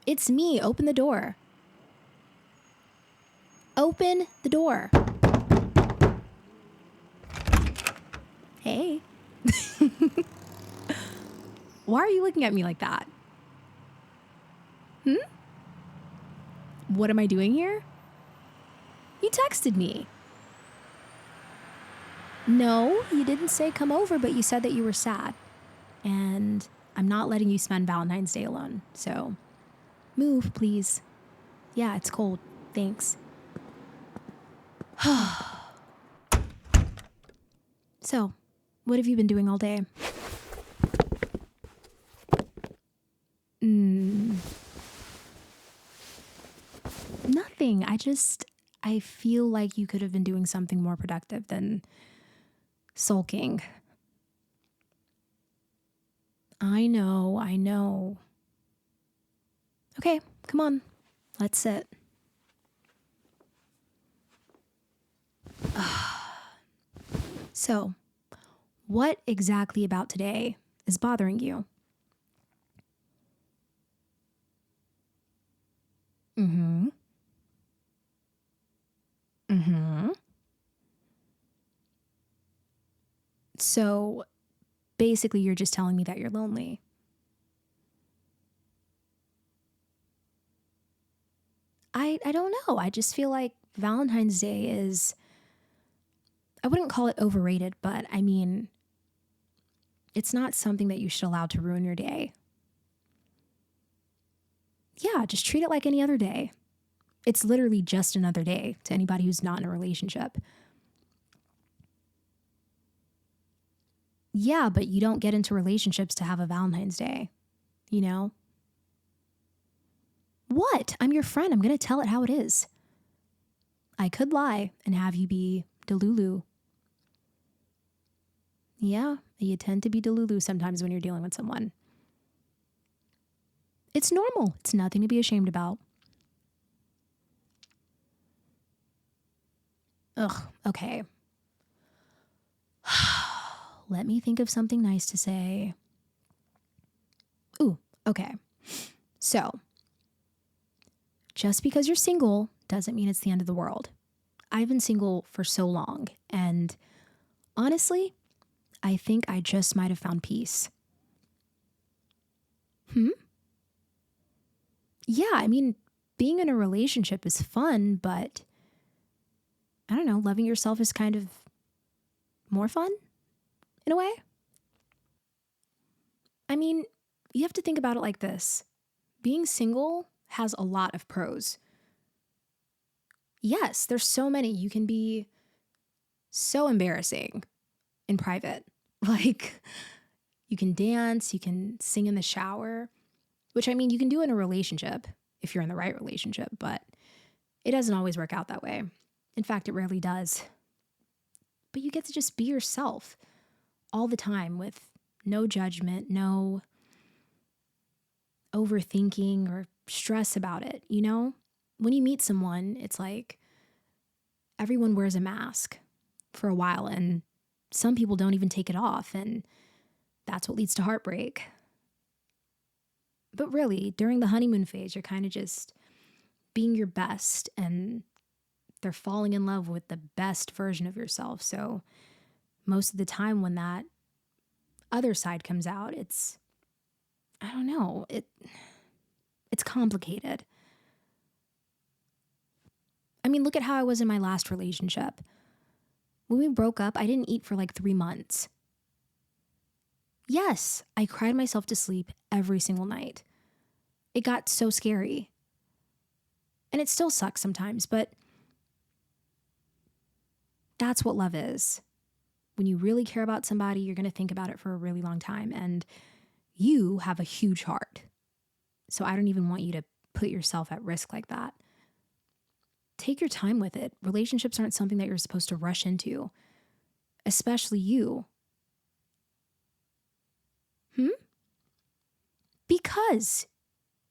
It's me. Open the door. Open the door. Hey. Why are you looking at me like that? What am I doing here? You texted me. No, you didn't say come over, but you said that you were sad. And I'm not letting you spend Valentine's Day alone. So move, please. Yeah, it's cold. Thanks. So, what have you been doing all day? Nothing. I feel like you could have been doing something more productive than sulking. I know. Okay, come on. Let's sit. So, what exactly about today is bothering you? So, basically, you're just telling me that you're lonely. I don't know. I just feel like Valentine's Day is, I wouldn't call it overrated, but I mean, it's not something that you should allow to ruin your day. Yeah, just treat it like any other day. It's literally just another day to anybody who's not in a relationship. Yeah, but you don't get into relationships to have a Valentine's Day, you know? What? I'm your friend. I'm going to tell it how it is. I could lie and have you be Delulu. Yeah, you tend to be Delulu sometimes when you're dealing with someone. It's normal. It's nothing to be ashamed about. Ugh, okay. Let me think of something nice to say. Ooh, okay. So, just because you're single doesn't mean it's the end of the world. I've been single for so long, and honestly, I think I just might have found peace. Yeah, I mean, being in a relationship is fun, but I don't know, loving yourself is kind of more fun in a way. I mean, you have to think about it like this. Being single has a lot of pros. Yes, there's so many. You can be so embarrassing in private. Like, you can dance, you can sing in the shower, which I mean, you can do in a relationship if you're in the right relationship, but it doesn't always work out that way. In fact, it rarely does. But you get to just be yourself all the time with no judgment, no overthinking or stress about it, you know? When you meet someone, it's like everyone wears a mask for a while and some people don't even take it off, and that's what leads to heartbreak. But really, during the honeymoon phase, you're kind of just being your best and they're falling in love with the best version of yourself. So most of the time when that other side comes out, I don't know, it's complicated. I mean, look at how I was in my last relationship. When we broke up, I didn't eat for like 3 months. Yes, I cried myself to sleep every single night. It got so scary. And it still sucks sometimes, but that's what love is. When you really care about somebody, you're going to think about it for a really long time. And you have a huge heart. So I don't even want you to put yourself at risk like that. Take your time with it. Relationships aren't something that you're supposed to rush into, especially you. Because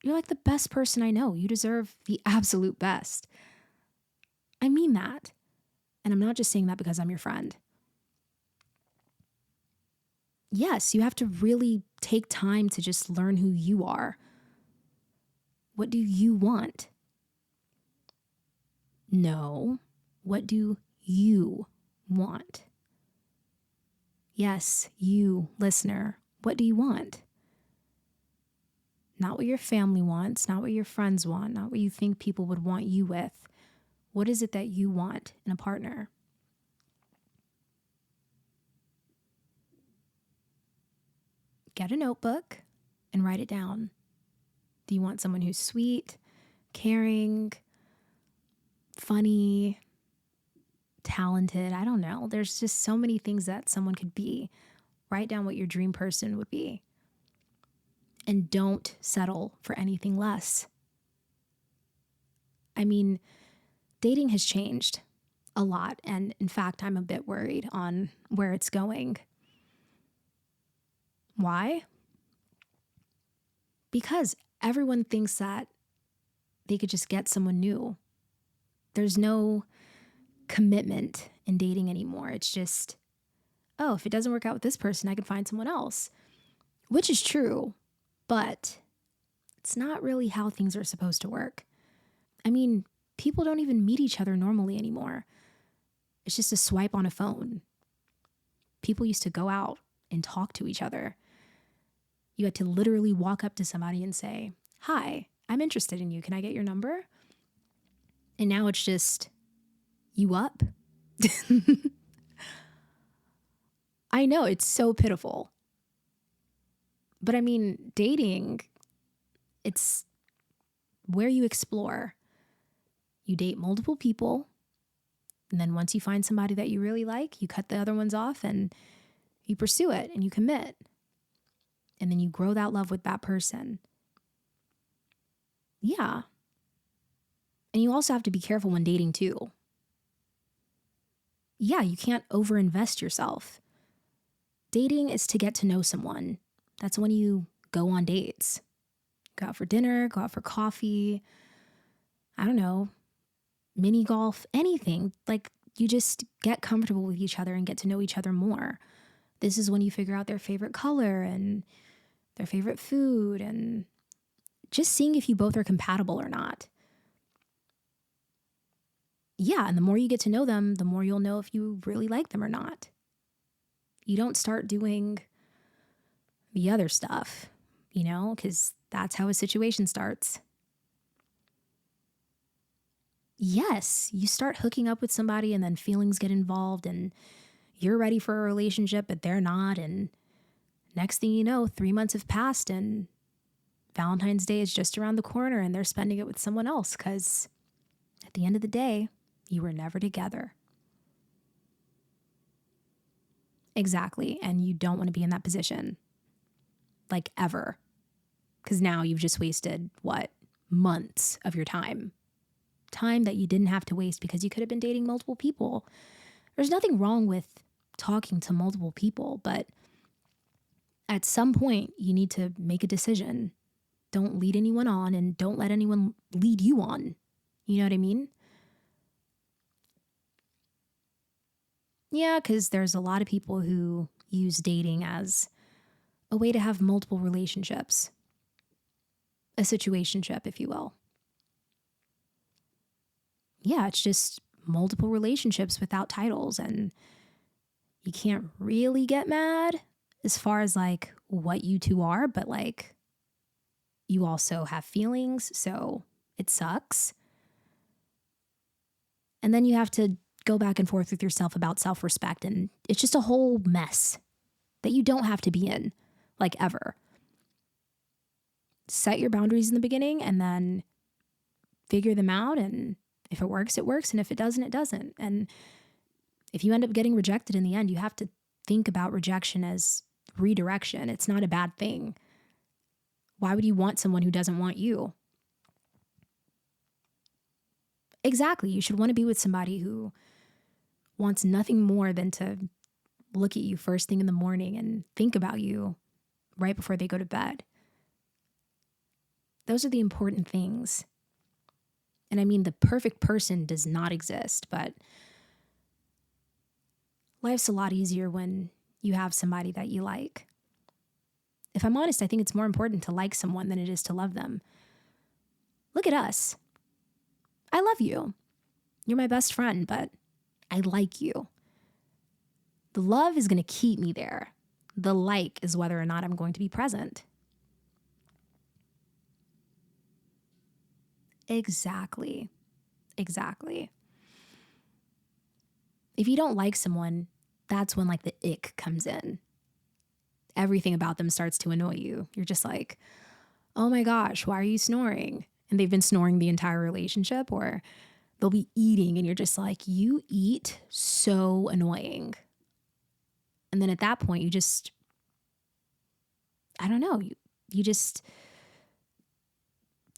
you're like the best person I know. You deserve the absolute best. I mean that. And I'm not just saying that because I'm your friend. Yes, you have to really take time to just learn who you are. What do you want? No. What do you want? Yes, you, listener. What do you want? Not what your family wants, not what your friends want, not what you think people would want you with. What is it that you want in a partner? Get a notebook and write it down. Do you want someone who's sweet, caring, funny, talented? I don't know. There's just so many things that someone could be. Write down what your dream person would be. And don't settle for anything less. I mean, dating has changed a lot. And in fact, I'm a bit worried on where it's going. Why? Because everyone thinks that they could just get someone new. There's no commitment in dating anymore. It's just, oh, if it doesn't work out with this person, I can find someone else, which is true, but it's not really how things are supposed to work. I mean, people don't even meet each other normally anymore. It's just a swipe on a phone. People used to go out and talk to each other. You had to literally walk up to somebody and say, "Hi, I'm interested in you. Can I get your number?" And now it's just, you up? I know, it's so pitiful. But I mean, dating, it's where you explore. You date multiple people. And then once you find somebody that you really like, you cut the other ones off and you pursue it and you commit. And then you grow that love with that person. Yeah. And you also have to be careful when dating too. Yeah, you can't overinvest yourself. Dating is to get to know someone. That's when you go on dates. Go out for dinner, go out for coffee. I don't know, mini golf, anything. Like, you just get comfortable with each other and get to know each other more. This is when you figure out their favorite color and their favorite food and just seeing if you both are compatible or not. Yeah, and the more you get to know them, the more you'll know if you really like them or not. You don't start doing the other stuff, because that's how a situation starts. Yes, you start hooking up with somebody and then feelings get involved and you're ready for a relationship, but they're not. And next thing you know, 3 months have passed and Valentine's Day is just around the corner and they're spending it with someone else because at the end of the day, you were never together. Exactly. And you don't want to be in that position. Like, ever. Because now you've just wasted, months of your time. Time that you didn't have to waste because you could have been dating multiple people. There's nothing wrong with talking to multiple people, but at some point you need to make a decision. Don't lead anyone on and don't let anyone lead you on. You know what I mean? Yeah, because there's a lot of people who use dating as a way to have multiple relationships. A situationship, if you will. Yeah, it's just multiple relationships without titles, and you can't really get mad as far as like what you two are, but like you also have feelings, so it sucks. And then you have to go back and forth with yourself about self-respect, and it's just a whole mess that you don't have to be in, like, ever. Set your boundaries in the beginning and then figure them out, and if it works, it works, and if it doesn't, it doesn't. And if you end up getting rejected in the end, you have to think about rejection as redirection. It's not a bad thing. Why would you want someone who doesn't want you? Exactly. You should want to be with somebody who wants nothing more than to look at you first thing in the morning and think about you right before they go to bed. Those are the important things. And I mean, the perfect person does not exist, but life's a lot easier when you have somebody that you like. If I'm honest, I think it's more important to like someone than it is to love them. Look at us. I love you. You're my best friend, but I like you. The love is going to keep me there. The like is whether or not I'm going to be present. Exactly. Exactly. If you don't like someone, that's when like the ick comes in. Everything about them starts to annoy you. You're just like, oh my gosh, why are you snoring? And they've been snoring the entire relationship, or they'll be eating and you're just like, you eat so annoying. And then at that point, you just, I don't know, you just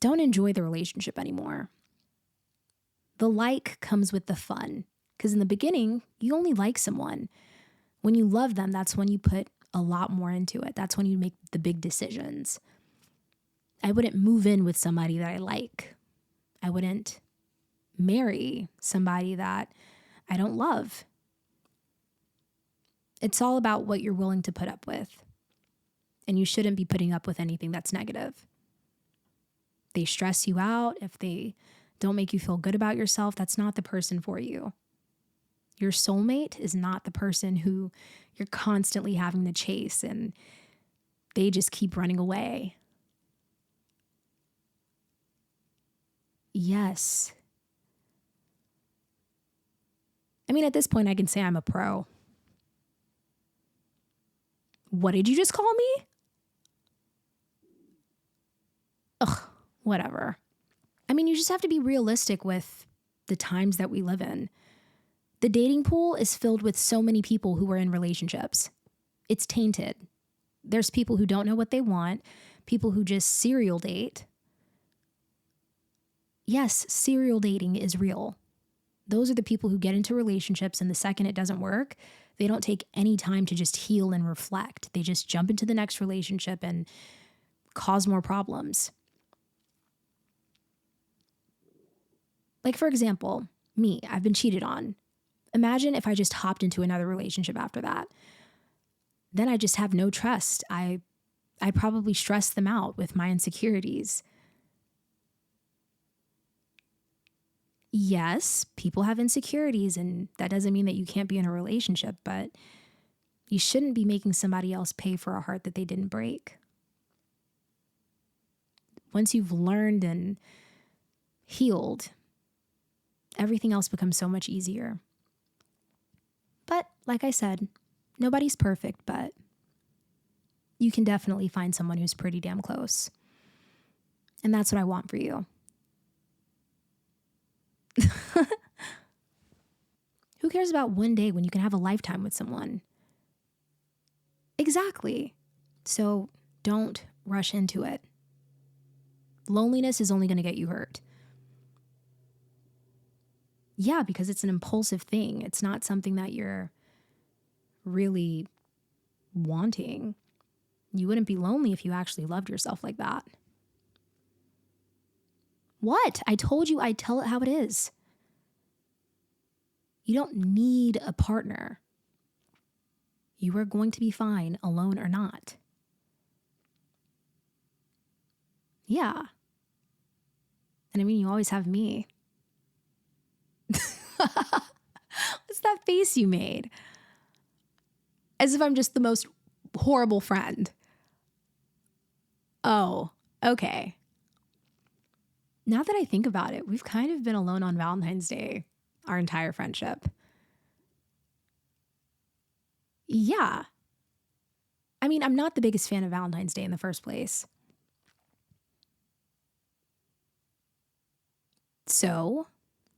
don't enjoy the relationship anymore. The like comes with the fun. Because in the beginning, you only like someone. When you love them, that's when you put a lot more into it. That's when you make the big decisions. I wouldn't move in with somebody that I like. I wouldn't marry somebody that I don't love. It's all about what you're willing to put up with. And you shouldn't be putting up with anything that's negative. They stress you out, if they don't make you feel good about yourself, that's not the person for you. Your soulmate is not the person who you're constantly having to chase and they just keep running away. Yes. I mean, at this point, I can say I'm a pro. What did you just call me? Ugh, whatever. I mean, you just have to be realistic with the times that we live in. The dating pool is filled with so many people who are in relationships. It's tainted. There's people who don't know what they want, people who just serial date. Yes, serial dating is real. Those are the people who get into relationships and the second it doesn't work, they don't take any time to just heal and reflect. They just jump into the next relationship and cause more problems. Like, for example, me, I've been cheated on. Imagine if I just hopped into another relationship after that. Then I just have no trust. I probably stress them out with my insecurities. Yes, people have insecurities, and that doesn't mean that you can't be in a relationship, but you shouldn't be making somebody else pay for a heart that they didn't break. Once you've learned and healed, everything else becomes so much easier. But like I said, nobody's perfect, but you can definitely find someone who's pretty damn close. And that's what I want for you. Who cares about one day when you can have a lifetime with someone? Exactly. So don't rush into it. Loneliness is only going to get you hurt. Yeah, because it's an impulsive thing. It's not something that you're really wanting. You wouldn't be lonely if you actually loved yourself like that. What? I told you I'd tell it how it is. You don't need a partner. You are going to be fine, alone or not. Yeah. And I mean, you always have me. What's that face you made? As if I'm just the most horrible friend. Oh, okay. Now that I think about it, we've kind of been alone on Valentine's Day our entire friendship. Yeah. I mean, I'm not the biggest fan of Valentine's Day in the first place. So,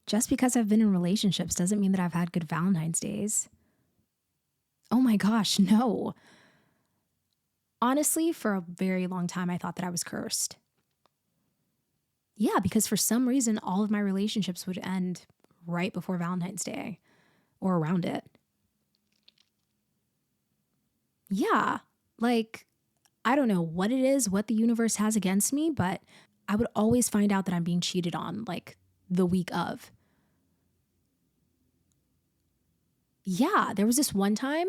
just because I've been in relationships doesn't mean that I've had good Valentine's Days. Oh my gosh, no. Honestly, for a very long time, I thought that I was cursed. Yeah, because for some reason, all of my relationships would end right before Valentine's Day or around it. Yeah, like, I don't know what it is, what the universe has against me, but I would always find out that I'm being cheated on like the week of. Yeah, there was this one time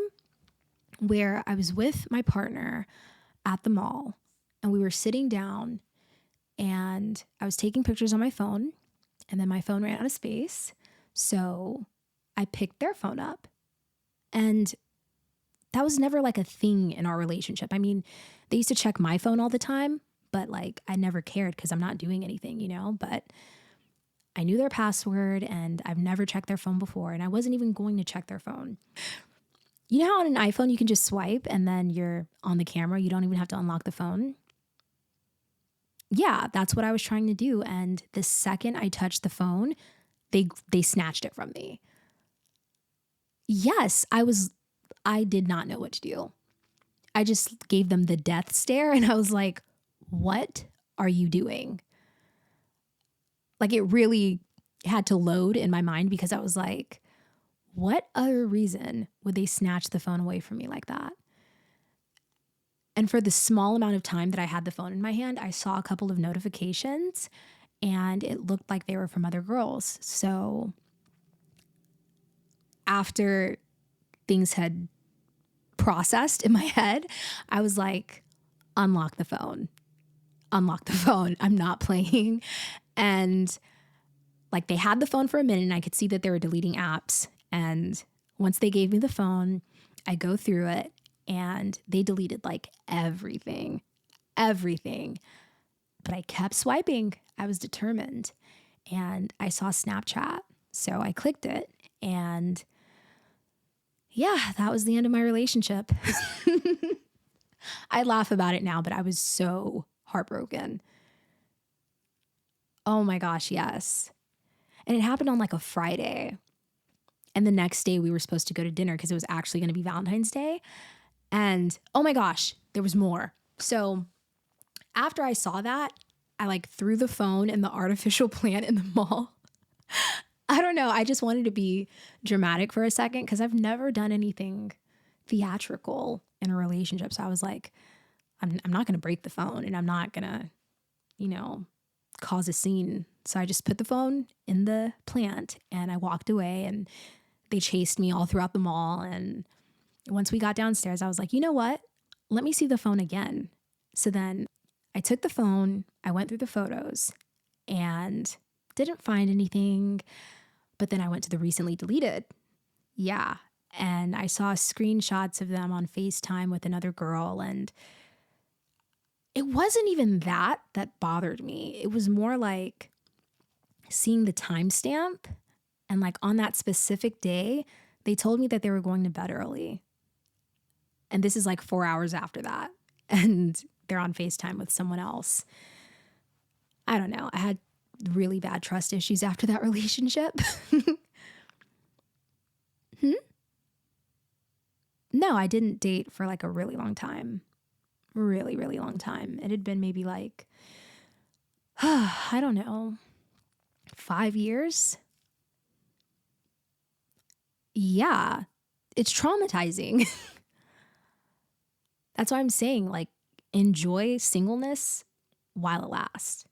where I was with my partner at the mall and we were sitting down and I was taking pictures on my phone, and then my phone ran out of space. So I picked their phone up, and that was never like a thing in our relationship. I mean, they used to check my phone all the time, but like I never cared because I'm not doing anything, but I knew their password and I've never checked their phone before, and I wasn't even going to check their phone. You know how on an iPhone you can just swipe and then you're on the camera, you don't even have to unlock the phone? Yeah, that's what I was trying to do. And the second I touched the phone, they snatched it from me. Yes, I did not know what to do. I just gave them the death stare and I was like, what are you doing? Like, it really had to load in my mind because I was like, what other reason would they snatch the phone away from me like that? And for the small amount of time that I had the phone in my hand, I saw a couple of notifications and it looked like they were from other girls. So after things had processed in my head, I was like, unlock the phone. Unlock the phone. I'm not playing. And like, they had the phone for a minute and I could see that they were deleting apps. And once they gave me the phone, I go through it and they deleted like everything. But I kept swiping. I was determined. And I saw Snapchat. So I clicked it. And yeah, that was the end of my relationship. I laugh about it now, but I was so heartbroken. Oh my gosh, yes. And it happened on like a Friday. And the next day we were supposed to go to dinner because it was actually going to be Valentine's Day. And oh my gosh, there was more. So after I saw that, I like threw the phone and the artificial plant in the mall. I don't know. I just wanted to be dramatic for a second because I've never done anything theatrical in a relationship. So I was like, I'm not going to break the phone and I'm not going to, cause a scene. So I just put the phone in the plant and I walked away and they chased me all throughout the mall. And once we got downstairs, I was like, you know what? Let me see the phone again. So then I took the phone, I went through the photos and didn't find anything. But then I went to the recently deleted. Yeah. And I saw screenshots of them on FaceTime with another girl. And it wasn't even that bothered me. It was more like seeing the timestamp. And like on that specific day, they told me that they were going to bed early. And this is like 4 hours after that. And they're on FaceTime with someone else. I don't know. I had really bad trust issues after that relationship. No, I didn't date for like a really long time. Really, really long time. It had been maybe like, I don't know, 5 years. Yeah, it's traumatizing. That's why I'm saying, like, enjoy singleness while it lasts.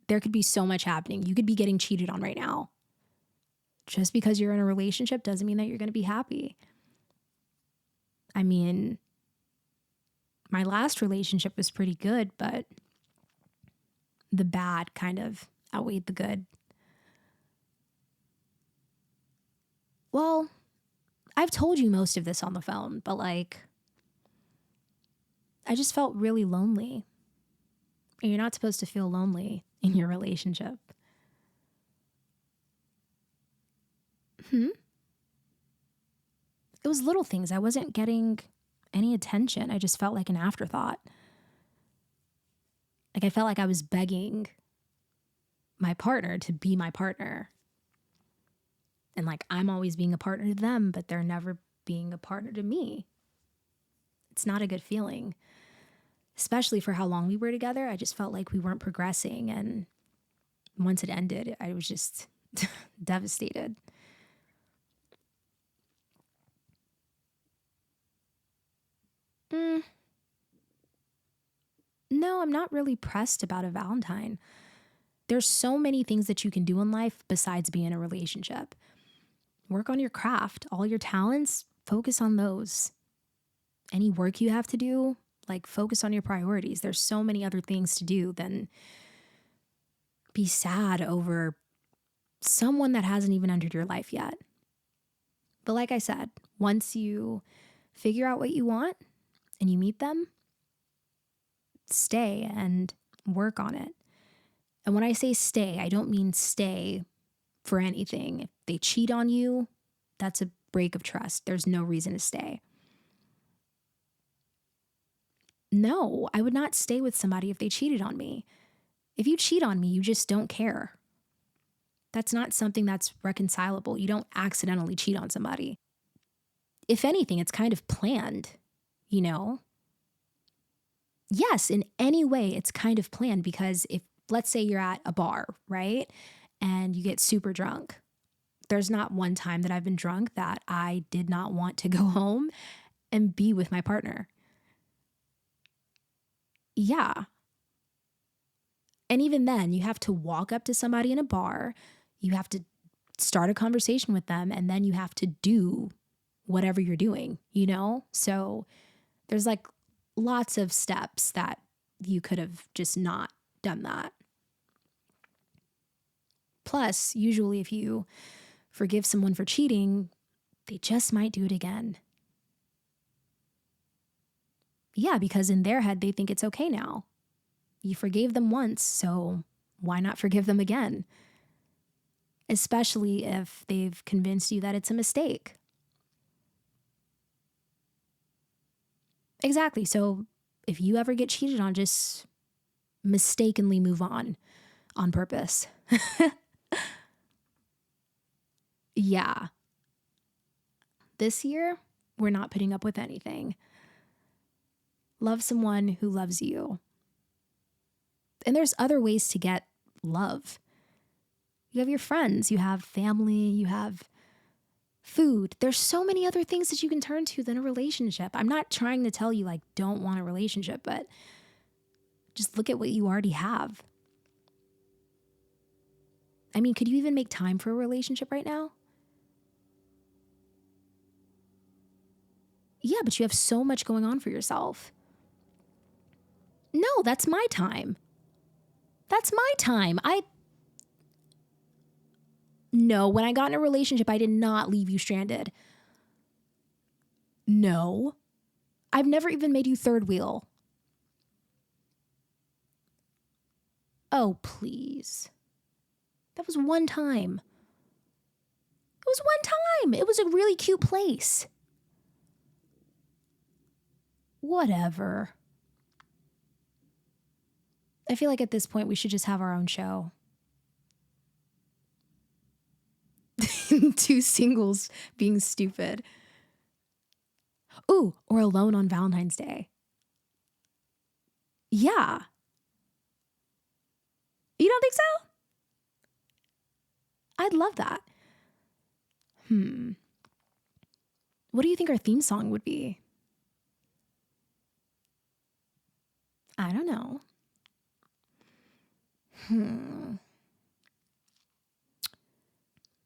There could be so much happening. You could be getting cheated on right now. Just because you're in a relationship doesn't mean that you're going to be happy. I mean, my last relationship was pretty good, but the bad kind of outweighed the good. Well, I've told you most of this on the phone, but like, I just felt really lonely. And you're not supposed to feel lonely in your relationship. It was little things. I wasn't getting any attention. I just felt like an afterthought. Like I felt like I was begging my partner to be my partner. And like I'm always being a partner to them, but they're never being a partner to me. It's not a good feeling. Especially for how long we were together. I just felt like we weren't progressing. And once it ended, I was just devastated. No, I'm not really pressed about a Valentine. There's so many things that you can do in life besides be in a relationship. Work on your craft, all your talents, focus on those. Any work you have to do, Like, focus on your priorities. There's so many other things to do than be sad over someone that hasn't even entered your life yet. But like I said, once you figure out what you want and you meet them, stay and work on it. And when I say stay, I don't mean stay for anything. If they cheat on you, that's a break of trust. There's no reason to stay. No, I would not stay with somebody if they cheated on me. If you cheat on me, you just don't care. That's not something that's reconcilable. You don't accidentally cheat on somebody. If anything, it's kind of planned, you know? Yes, in any way, it's kind of planned because if, let's say you're at a bar, right? And you get super drunk. There's not one time that I've been drunk that I did not want to go home and be with my partner. Yeah. And even then, you have to walk up to somebody in a bar, you have to start a conversation with them, and then you have to do whatever you're doing, you know? So there's like lots of steps that you could have just not done that. Plus, usually if you forgive someone for cheating, they just might do it again. Yeah, because in their head, they think it's okay now. You forgave them once, so why not forgive them again? Especially if they've convinced you that it's a mistake. Exactly. So if you ever get cheated on, just mistakenly move on purpose. Yeah. This year, we're not putting up with anything. Love someone who loves you. And there's other ways to get love. You have your friends, you have family, you have food. There's so many other things that you can turn to than a relationship. I'm not trying to tell you, like, don't want a relationship, but just look at what you already have. I mean, could you even make time for a relationship right now? Yeah, but you have so much going on for yourself. No, that's my time. That's my time. No, when I got in a relationship, I did not leave you stranded. No. I've never even made you third wheel. Oh, please. That was one time. It was one time. It was a really cute place. Whatever. I feel like at this point we should just have our own show. Two singles being stupid. Ooh, or alone on Valentine's Day. Yeah. You don't think so? I'd love that. What do you think our theme song would be? I don't know.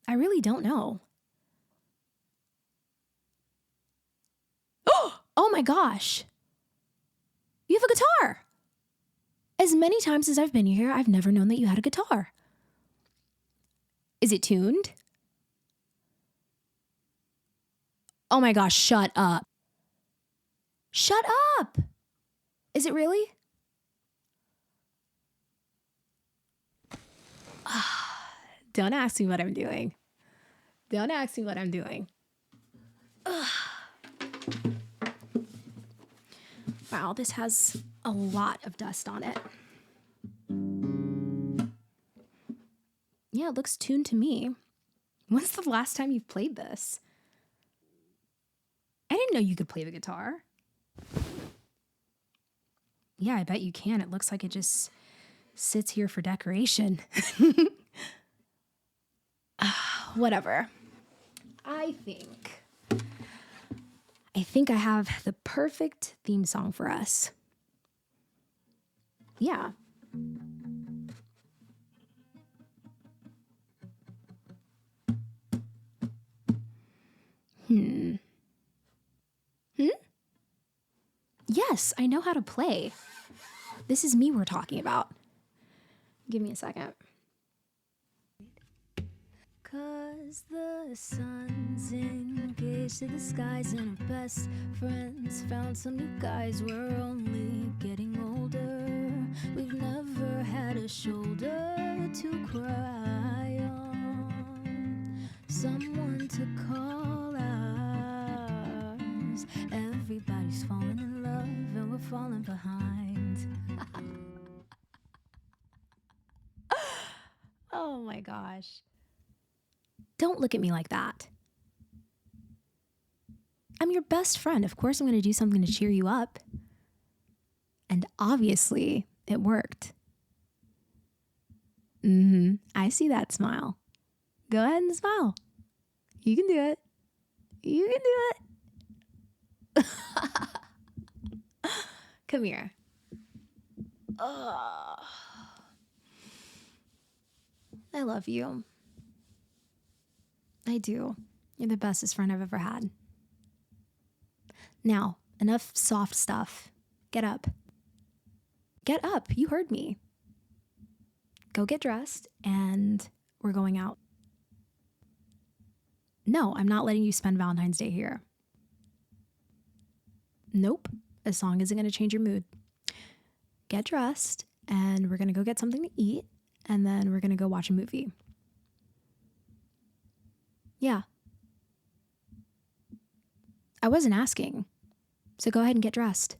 I really don't know. Oh my gosh. You have a guitar. As many times as I've been here, I've never known that you had a guitar. Is it tuned? Oh my gosh, shut up. Shut up. Is it really? Don't ask me what I'm doing. Don't ask me what I'm doing. Wow, this has a lot of dust on it. Yeah, it looks tuned to me. When's the last time you've played this? I didn't know you could play the guitar. Yeah, I bet you can. It looks like it just sits here for decoration. Whatever. I think I have the perfect theme song for us. Yeah. Yes, I know how to play. This is me we're talking about. Give me a second. 'Cause the sun's engaged to the skies and our best friends found some new guys. We're only getting older. We've never had a shoulder to cry on, someone to call ours. Everybody's falling in love and we're falling behind. Oh my gosh. Don't look at me like that. I'm your best friend. Of course I'm going to do something to cheer you up. And obviously, it worked. I see that smile. Go ahead and smile. You can do it. You can do it. Come here. I love you. I do. You're the bestest friend I've ever had. Now, enough soft stuff. Get up. Get up. You heard me. Go get dressed and we're going out. No, I'm not letting you spend Valentine's Day here. Nope. A song isn't going to change your mood. Get dressed and we're going to go get something to eat and then we're going to go watch a movie. Yeah. I wasn't asking. So go ahead and get dressed.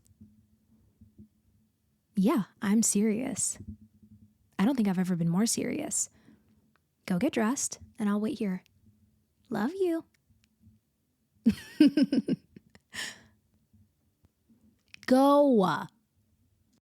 Yeah, I'm serious. I don't think I've ever been more serious. Go get dressed and I'll wait here. Love you. Go.